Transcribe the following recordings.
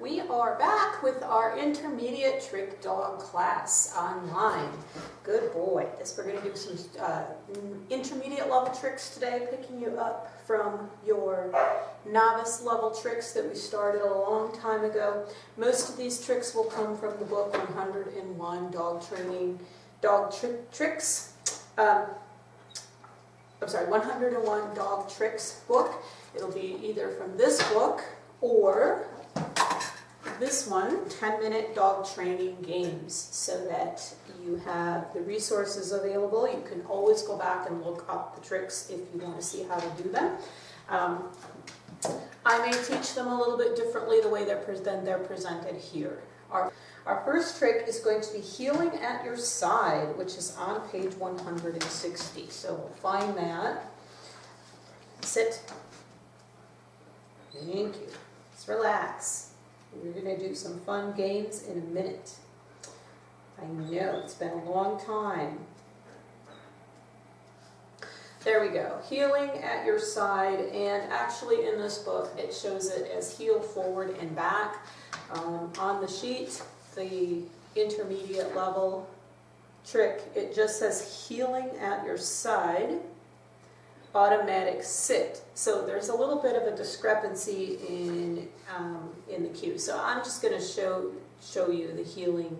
We are back with our intermediate trick dog class online. Good boy. We're going to do some intermediate level tricks today, picking you up from your novice level tricks that we started a long time ago. Most of these tricks will come from the book 101 Tricks. 101 Dog Tricks book. It'll be either from this book or this one, 10-minute dog training games, so that you have the resources available. You can always go back and look up the tricks if you want to see how to do them. I may teach them a little bit differently the way they're presented here. Our first trick is going to be heeling at your side, which is on page 160. So we'll find that. Sit. Thank you. Just relax. We're going to do some fun games in a minute. I know, it's been a long time. There we go. Heeling at your side, and actually in this book it shows it as heel forward and back. On the sheet, the intermediate level trick, it just says heeling at your side, automatic sit. So there's a little bit of a discrepancy in the cue. So I'm just going to show you the heeling.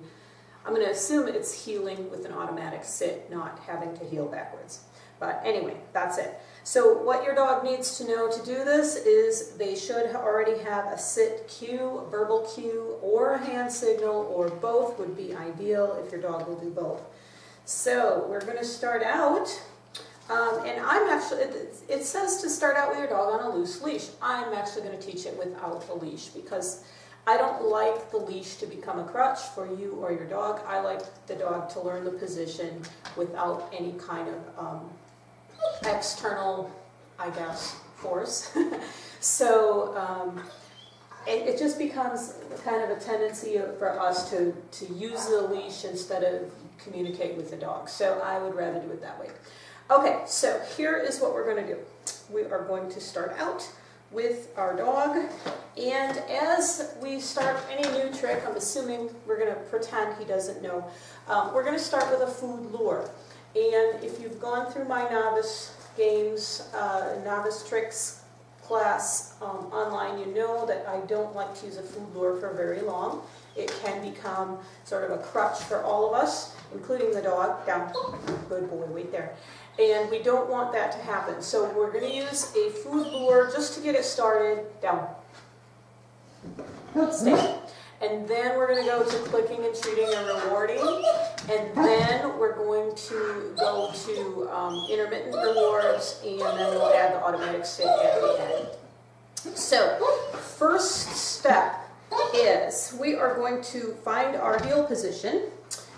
I'm going to assume it's heeling with an automatic sit, not having to heel backwards. But anyway, that's it. So what your dog needs to know to do this is they should already have a sit cue, verbal cue, or a hand signal, or both would be ideal if your dog will do both. So we're going to start out, and I'm actually, it says to start out with your dog on a loose leash. I'm actually going to teach it without a leash because I don't like the leash to become a crutch for you or your dog. I like the dog to learn the position without any kind of external, I guess, force. So it just becomes kind of a tendency for us to use the leash instead of communicate with the dog. So I would rather do it that way. Okay, so here is what we're going to do. We are going to start out with our dog, and as we start any new trick, I'm assuming we're going to pretend he doesn't know. We're going to start with a food lure. And if you've gone through my novice games, novice tricks class online, you know that I don't like to use a food lure for very long. It can become sort of a crutch for all of us, including the dog. Down. Good boy, wait there. And we don't want that to happen. So we're going to use a food lure just to get it started. Down. Stay. And then we're going to go to clicking and treating and rewarding. And then we're going to go to intermittent rewards, and then we'll add the automatic sit at the end. So, first step is we are going to find our heel position.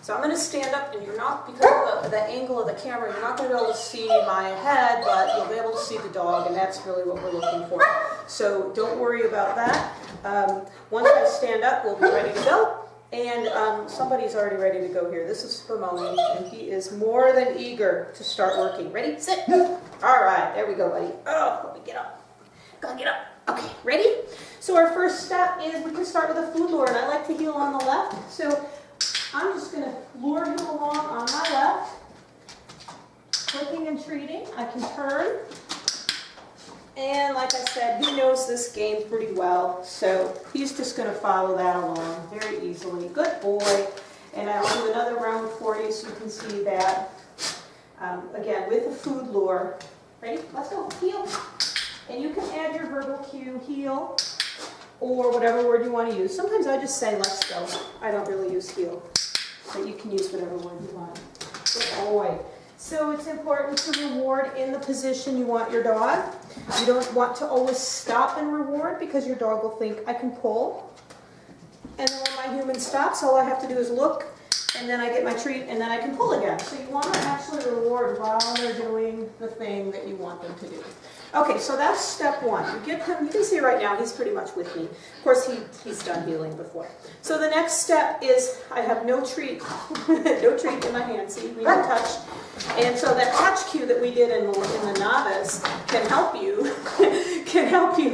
So I'm going to stand up, and you're not, because of the angle of the camera, you're not going to be able to see my head, but you'll be able to see the dog, and that's really what we're looking for. So don't worry about that. Once I stand up, we'll be ready to go. And somebody's already ready to go here. This is Spumoni, and he is more than eager to start working. Ready? Sit. All right, there we go, buddy. Oh, let me get up. Go get up. Okay, ready? So our first step is we can start with a food lure, and I like to heel on the left. So I'm just going to lure him along on my left, clicking and treating. I can turn, and like I said, he knows this game pretty well, so he's just going to follow that along very easily. Good boy. And I'll do another round for you so you can see that. Again, with the food lure. Ready? Let's go. Heel. And you can add your verbal cue, heel, or whatever word you want to use. Sometimes I just say, let's go. I don't really use heel. But you can use whatever word you want. Good boy. So it's important to reward in the position you want your dog. You don't want to always stop and reward because your dog will think, I can pull. And then when my human stops, all I have to do is look, and then I get my treat, and then I can pull again. So you want to actually reward while they're doing the thing that you want them to do. Okay, so that's step one. You get him, you can see right now he's pretty much with me. Of course, he's done heeling before. So the next step is I have no treat, no treat in my hand. See, we don't touch. And so that touch cue that we did in the novice can help you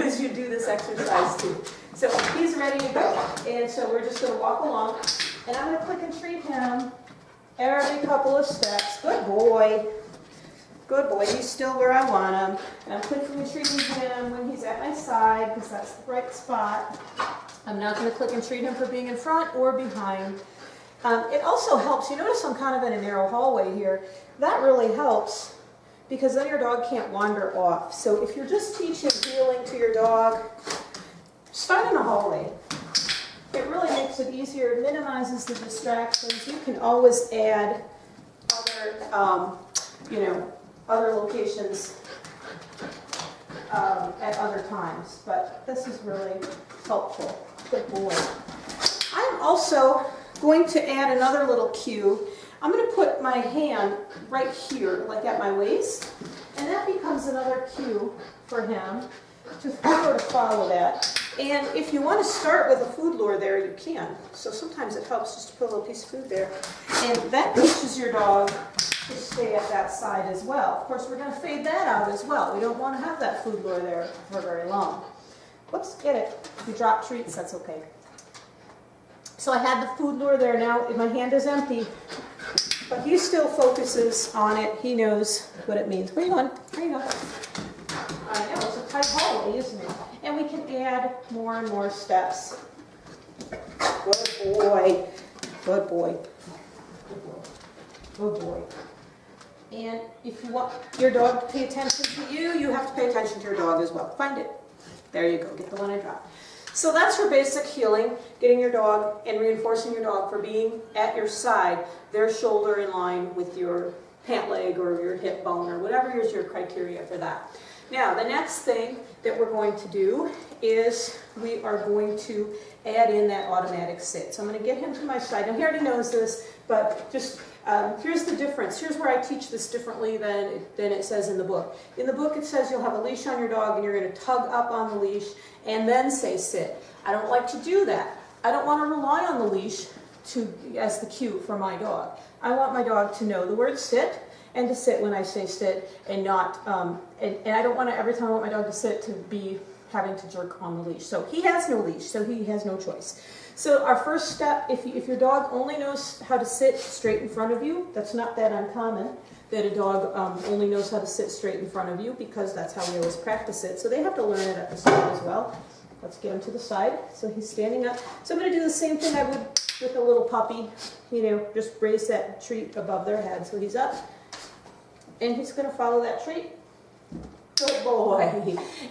as you do this exercise too. So he's ready to go. And so we're just going to walk along. And I'm going to click and treat him every couple of steps. Good boy. Good boy. He's still where I want him. And I'm clicking and treating him when he's at my side because that's the right spot. I'm not going to click and treat him for being in front or behind. It also helps. You notice I'm kind of in a narrow hallway here. That really helps because then your dog can't wander off. So if you're just teaching heeling to your dog, start in a hallway. It really makes it easier. It minimizes the distractions. You can always add other, other locations at other times. But this is really helpful. Good boy. I'm also going to add another little cue. I'm going to put my hand right here, like at my waist, and that becomes another cue for him to sort of follow that. And if you want to start with a food lure there, you can. So sometimes it helps just to put a little piece of food there. And that teaches your dog to stay at that side as well. Of course, we're going to fade that out as well. We don't want to have that food lure there for very long. Whoops, get it. If you drop treats, that's okay. So I had the food lure there now. My hand is empty. But he still focuses on it. He knows what it means. Where are you going? There you go. I know, it's a tight hallway, isn't it? And we can add more and more steps. Good boy. Good boy. Good boy. Good boy. And if you want your dog to pay attention to you, you have to pay attention to your dog as well. Find it. There you go. Get the one I dropped. So that's your basic heeling, getting your dog and reinforcing your dog for being at your side, their shoulder in line with your pant leg or your hip bone or whatever is your criteria for that. Now, the next thing that we're going to do is we are going to add in that automatic sit. So I'm going to get him to my side. Now, he already knows this, but just here's the difference. Here's where I teach this differently than it says in the book. In the book, it says you'll have a leash on your dog and you're going to tug up on the leash and then say sit. I don't like to do that. I don't want to rely on the leash as the cue for my dog. I want my dog to know the word sit and to sit when I say sit and not, and I don't want to, every time I want my dog to sit, to be having to jerk on the leash. So he has no leash, so he has no choice. So our first step, if your dog only knows how to sit straight in front of you, that's not that uncommon, that a dog only knows how to sit straight in front of you because that's how we always practice it. So they have to learn it at the side as well. Let's get him to the side. So he's standing up. So I'm going to do the same thing I would with a little puppy, just raise that treat above their head. So he's up, and he's going to follow that treat. Good boy.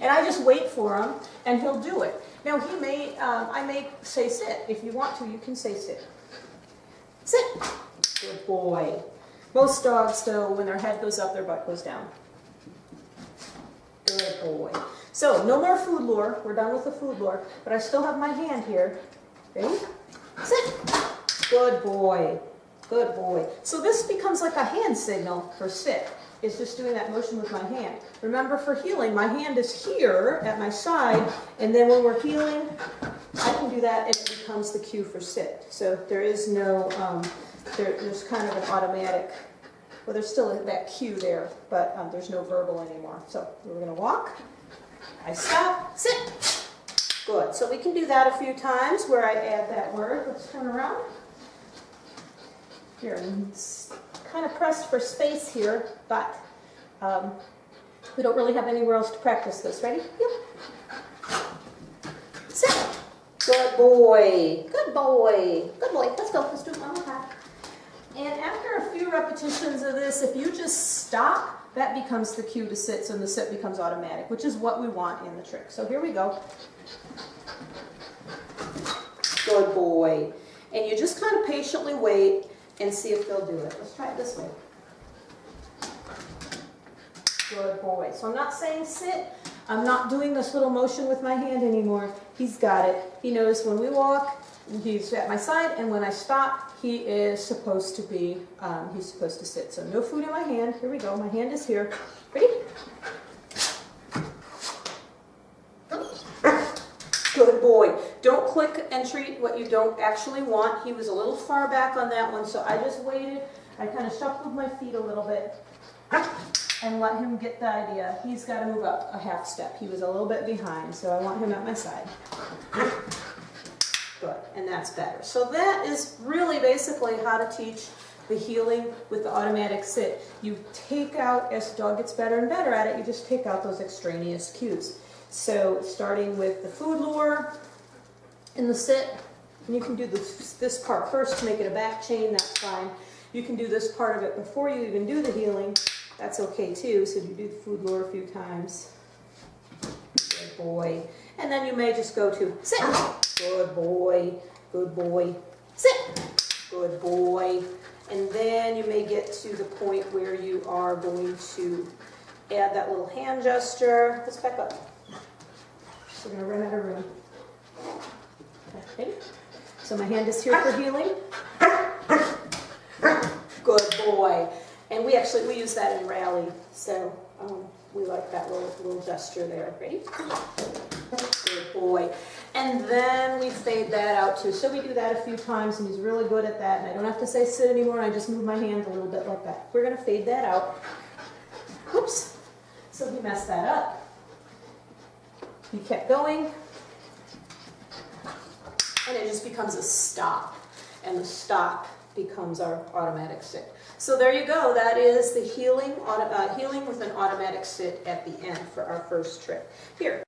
And I just wait for him, and he'll do it. Now, I may say sit. If you want to, you can say sit. Sit. Good boy. Most dogs, though, when their head goes up, their butt goes down. Good boy. So, no more food lure. We're done with the food lure, but I still have my hand here. Ready? Sit. Good boy. Good boy. So this becomes like a hand signal for sit. It's just doing that motion with my hand. Remember, for heeling, my hand is here at my side, and then when we're heeling, I can do that, and it becomes the cue for sit. So there is no, there's kind of an automatic, well, there's still that cue there, but there's no verbal anymore. So we're going to walk. I stop. Sit. Good. So we can do that a few times where I add that word. Let's turn around. Here, it's kind of pressed for space here, but we don't really have anywhere else to practice this. Ready? Yep. Sit. Good boy. Good boy. Good boy. Let's go. Let's do it one more time. And after a few repetitions of this, if you just stop, that becomes the cue to sit, so the sit becomes automatic, which is what we want in the trick. So here we go. Good boy. And you just kind of patiently wait and see if they'll do it. Let's try it this way. Good boy. So I'm not saying sit. I'm not doing this little motion with my hand anymore. He's got it. He knows when we walk, he's at my side, and when I stop, he is supposed to be, he's supposed to sit. So no food in my hand. Here we go. My hand is here. Ready? Good boy. Don't click and treat what you don't actually want. He was a little far back on that one, so I just waited. I kind of shuffled my feet a little bit and let him get the idea. He's got to move up a half step. He was a little bit behind, so I want him at my side. Good, and that's better. So that is really basically how to teach the healing with the automatic sit. You take out, as Doug gets better and better at it, you just take out those extraneous cues. So starting with the food lure in the sit, and you can do this part first to make it a back chain, that's fine. You can do this part of it before you even do the healing, that's okay too. So you do the food lure a few times. Good boy. And then you may just go to sit. Good boy. Good boy. Sit. Good boy. And then you may get to the point where you are going to add that little hand gesture. Let's back up. So we're going to run out of room. Okay. So my hand is here for healing. Good boy. And we use that in rally. So we like that little gesture there. Ready? Good boy. And then we fade that out too. So we do that a few times, and he's really good at that. And I don't have to say sit anymore. I just move my hand a little bit like that. We're going to fade that out. Oops. So he messed that up. He kept going. And it just becomes a stop. And the stop becomes our automatic sit. So there you go. That is the healing with an automatic sit at the end for our first trick. Here.